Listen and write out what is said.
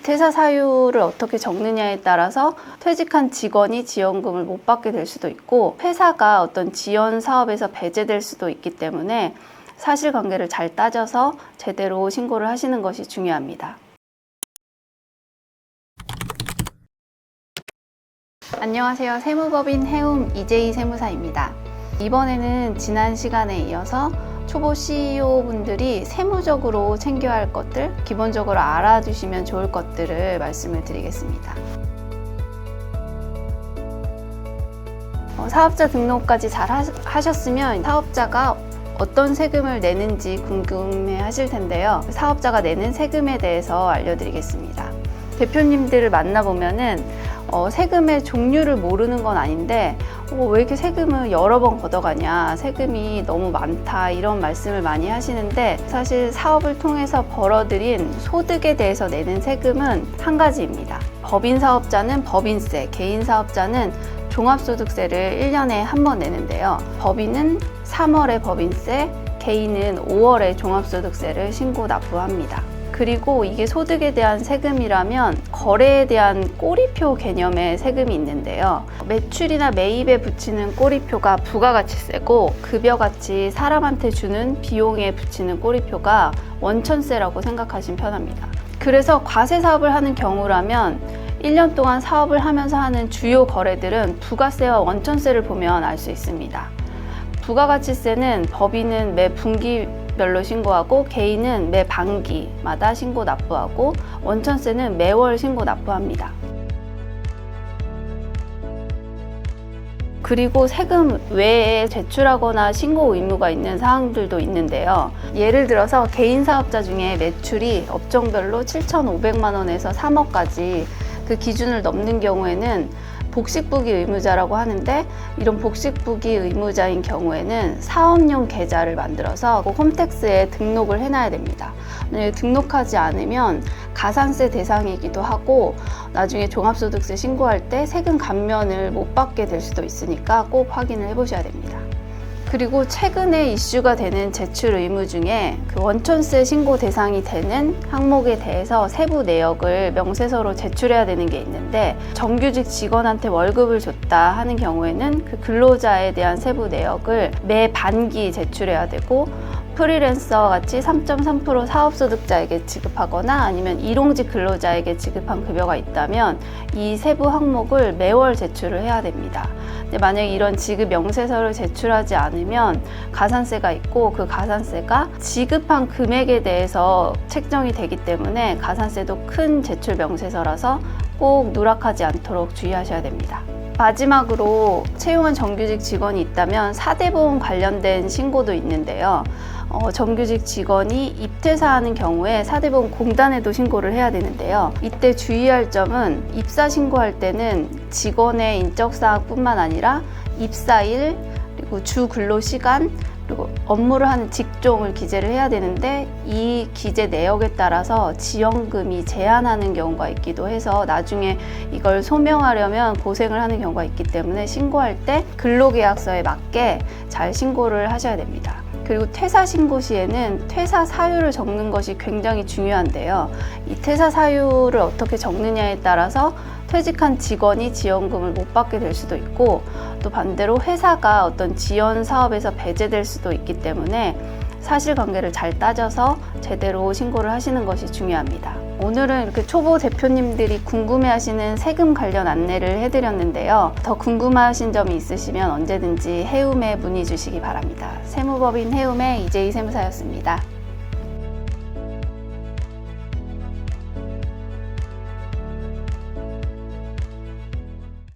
퇴사 사유를 어떻게 적느냐에 따라서 퇴직한 직원이 지원금을 못 받게 될 수도 있고 회사가 어떤 지원 사업에서 배제될 수도 있기 때문에 사실관계를 잘 따져서 제대로 신고를 하시는 것이 중요합니다. 안녕하세요. 세무법인 해움 이재희 세무사입니다. 이번에는 지난 시간에 이어서 초보 CEO 분들이 세무적으로 챙겨야 할 것들, 기본적으로 알아두시면 좋을 것들을 말씀을 드리겠습니다. 사업자 등록까지 잘 하셨으면 사업자가 어떤 세금을 내는지 궁금해 하실 텐데요. 사업자가 내는 세금에 대해서 알려드리겠습니다. 대표님들을 만나보면은 세금의 종류를 모르는 건 아닌데 왜 이렇게 세금을 여러 번 걷어가냐, 세금이 너무 많다, 이런 말씀을 많이 하시는데 사실 사업을 통해서 벌어들인 소득에 대해서 내는 세금은 한 가지입니다. 법인 사업자는 법인세, 개인 사업자는 종합소득세를 1년에 한 번 내는데요. 법인은 3월에 법인세, 개인은 5월에 종합소득세를 신고 납부합니다. 그리고 이게 소득에 대한 세금이라면 거래에 대한 꼬리표 개념의 세금이 있는데요. 매출이나 매입에 붙이는 꼬리표가 부가가치세고 급여같이 사람한테 주는 비용에 붙이는 꼬리표가 원천세라고 생각하시면 편합니다. 그래서 과세 사업을 하는 경우라면 1년 동안 사업을 하면서 하는 주요 거래들은 부가세와 원천세를 보면 알 수 있습니다. 부가가치세는 법인은 매 분기별로 신고하고 개인은 매 반기마다 신고 납부하고 원천세는 매월 신고 납부합니다. 그리고 세금 외에 제출하거나 신고 의무가 있는 사항들도 있는데요. 예를 들어서 개인 사업자 중에 매출이 업종별로 7,500만 원에서 3억까지 그 기준을 넘는 경우에는 복식부기 의무자라고 하는데, 이런 복식부기 의무자인 경우에는 사업용 계좌를 만들어서 홈택스에 등록을 해놔야 됩니다. 만약에 등록하지 않으면 가산세 대상이기도 하고 나중에 종합소득세 신고할 때 세금 감면을 못 받게 될 수도 있으니까 꼭 확인을 해보셔야 됩니다. 그리고 최근에 이슈가 되는 제출 의무 중에 그 원천세 신고 대상이 되는 항목에 대해서 세부 내역을 명세서로 제출해야 되는 게 있는데, 정규직 직원한테 월급을 줬다 하는 경우에는 그 근로자에 대한 세부 내역을 매 반기 제출해야 되고, 프리랜서 같이 3.3% 사업소득자에게 지급하거나 아니면 일용직 근로자에게 지급한 급여가 있다면 이 세부 항목을 매월 제출을 해야 됩니다. 근데 만약에 이런 지급 명세서를 제출하지 않으면 가산세가 있고 그 가산세가 지급한 금액에 대해서 책정이 되기 때문에 가산세도 큰 제출 명세서라서 꼭 누락하지 않도록 주의하셔야 됩니다. 마지막으로 채용한 정규직 직원이 있다면 사대보험 관련된 신고도 있는데요. 정규직 직원이 입퇴사하는 경우에 사대보험 공단에도 신고를 해야 되는데요. 이때 주의할 점은 입사 신고할 때는 직원의 인적사항뿐만 아니라 입사일, 그리고 주 근로시간, 그리고 업무를 하는 직종을 기재를 해야 되는데 이 기재 내역에 따라서 지원금이 제한하는 경우가 있기도 해서 나중에 이걸 소명하려면 고생을 하는 경우가 있기 때문에 신고할 때 근로계약서에 맞게 잘 신고를 하셔야 됩니다. 그리고 퇴사 신고 시에는 퇴사 사유를 적는 것이 굉장히 중요한데요. 이 퇴사 사유를 어떻게 적느냐에 따라서 퇴직한 직원이 지원금을 못 받게 될 수도 있고 또 반대로 회사가 어떤 지원 사업에서 배제될 수도 있기 때문에 사실관계를 잘 따져서 제대로 신고를 하시는 것이 중요합니다. 오늘은 이렇게 초보 대표님들이 궁금해하시는 세금 관련 안내를 해드렸는데요. 더 궁금하신 점이 있으시면 언제든지 해움에 문의 주시기 바랍니다. 세무법인 해움의 이재희 세무사였습니다.